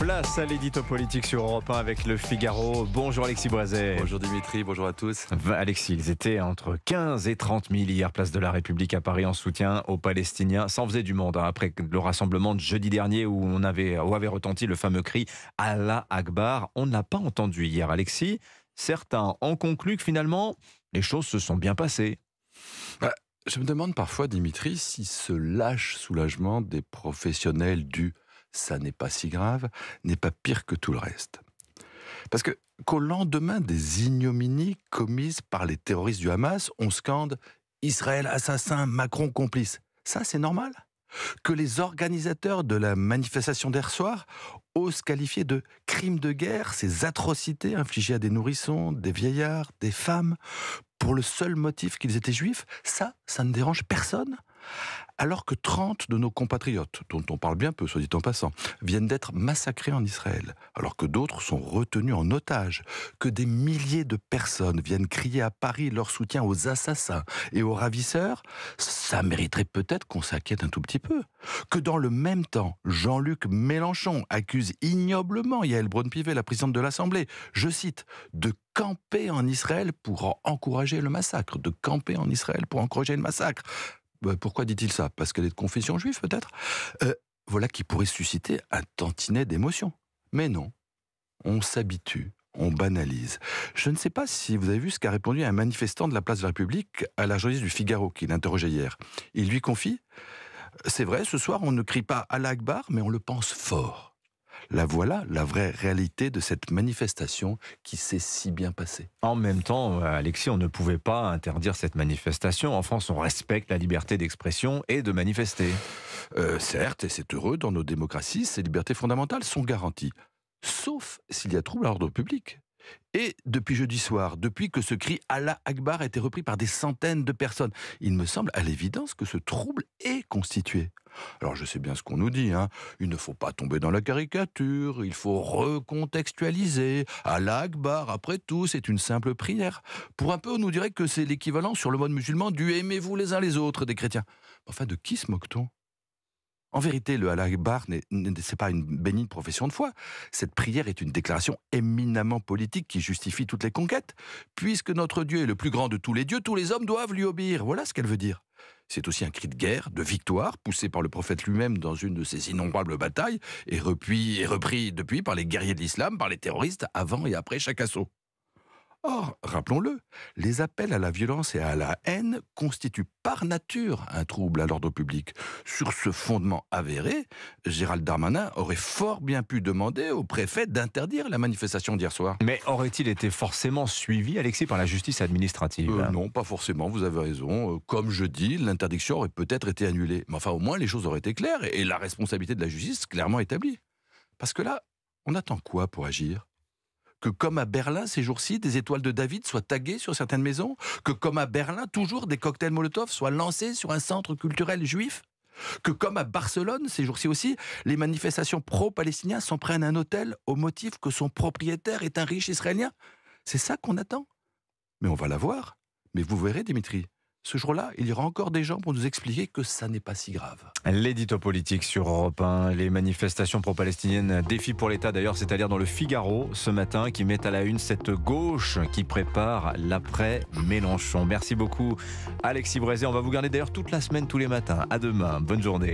Place à l'édito politique sur Europe 1 avec Le Figaro. Bonjour Alexis Brézet. Bonjour Dimitri, bonjour à tous. Alexis, ils étaient entre 15 et 30 000 hier, place de la République à Paris, en soutien aux Palestiniens. Ça en faisait du monde après le rassemblement de jeudi dernier où avait retenti le fameux cri « Allah Akbar ». On ne l'a pas entendu hier, Alexis. Certains ont conclu que finalement, les choses se sont bien passées. Je me demande parfois, Dimitri, si ce lâche soulagement des professionnels du « ça n'est pas si grave » n'est pas pire que tout le reste. Parce qu'au lendemain des ignominies commises par les terroristes du Hamas, on scande « Israël assassin, Macron complice ». Ça, c'est normal. Que les organisateurs de la manifestation d'hier soir osent qualifier de crimes de guerre ces atrocités infligées à des nourrissons, des vieillards, des femmes, pour le seul motif qu'ils étaient juifs, ça ne dérange personne. Alors que 30 de nos compatriotes, dont on parle bien peu, soit dit en passant, viennent d'être massacrés en Israël, alors que d'autres sont retenus en otage, que des milliers de personnes viennent crier à Paris leur soutien aux assassins et aux ravisseurs, ça mériterait peut-être qu'on s'inquiète un tout petit peu. Que dans le même temps, Jean-Luc Mélenchon accuse ignoblement Yael Braun-Pivet, la présidente de l'Assemblée, je cite, de camper en Israël pour encourager le massacre, de camper en Israël pour encourager le massacre. Pourquoi dit-il ça? Parce qu'elle est de confession juive, peut-être? Voilà qui pourrait susciter un tantinet d'émotion. Mais non, on s'habitue, on banalise. Je ne sais pas si vous avez vu ce qu'a répondu un manifestant de la place de la République à la journaliste du Figaro, qui l'interrogeait hier. Il lui confie « C'est vrai, ce soir, on ne crie pas Allah Akbar, mais on le pense fort. » Voilà la vraie réalité de cette manifestation qui s'est si bien passée. En même temps, Alexis, on ne pouvait pas interdire cette manifestation. En France, on respecte la liberté d'expression et de manifester. Certes, et c'est heureux, dans nos démocraties, ces libertés fondamentales sont garanties. Sauf s'il y a trouble à l'ordre public. Et depuis jeudi soir, depuis que ce cri Allah Akbar a été repris par des centaines de personnes, il me semble à l'évidence que ce trouble est constitué. Alors je sais bien ce qu'on nous dit, il ne faut pas tomber dans la caricature, il faut recontextualiser. Allah Akbar, après tout, c'est une simple prière. Pour un peu, on nous dirait que c'est l'équivalent sur le mode musulman du aimez-vous les uns les autres des chrétiens. Enfin, de qui se moque-t-on ? En vérité, le Allah Akbar, c'est pas une bénigne profession de foi. Cette prière est une déclaration éminemment politique qui justifie toutes les conquêtes. Puisque notre Dieu est le plus grand de tous les dieux, tous les hommes doivent lui obéir. Voilà ce qu'elle veut dire. C'est aussi un cri de guerre, de victoire, poussé par le prophète lui-même dans une de ses innombrables batailles, et repris depuis par les guerriers de l'islam, par les terroristes, avant et après chaque assaut. Or, rappelons-le, les appels à la violence et à la haine constituent par nature un trouble à l'ordre public. Sur ce fondement avéré, Gérald Darmanin aurait fort bien pu demander au préfet d'interdire la manifestation d'hier soir. Mais aurait-il été forcément suivi, Alexis, par la justice administrative? Non, pas forcément, vous avez raison. Comme je dis, l'interdiction aurait peut-être été annulée. Mais enfin, au moins, les choses auraient été claires et la responsabilité de la justice clairement établie. Parce que là, on attend quoi pour agir ? Que comme à Berlin, ces jours-ci, des étoiles de David soient taguées sur certaines maisons? Que comme à Berlin, toujours des cocktails Molotov soient lancés sur un centre culturel juif? Que comme à Barcelone, ces jours-ci aussi, les manifestations pro-palestiniens s'en prennent un hôtel au motif que son propriétaire est un riche Israélien? C'est ça qu'on attend. Mais on va la voir. Mais vous verrez, Dimitri, ce jour-là, il y aura encore des gens pour nous expliquer que ça n'est pas si grave. L'édito politique sur Europe 1, les manifestations pro-palestiniennes, défi pour l'État d'ailleurs, c'est à dire dans le Figaro ce matin, qui met à la une cette gauche qui prépare l'après-Mélenchon. Merci beaucoup Alexis Brézet, on va vous garder d'ailleurs toute la semaine, tous les matins. À demain, bonne journée.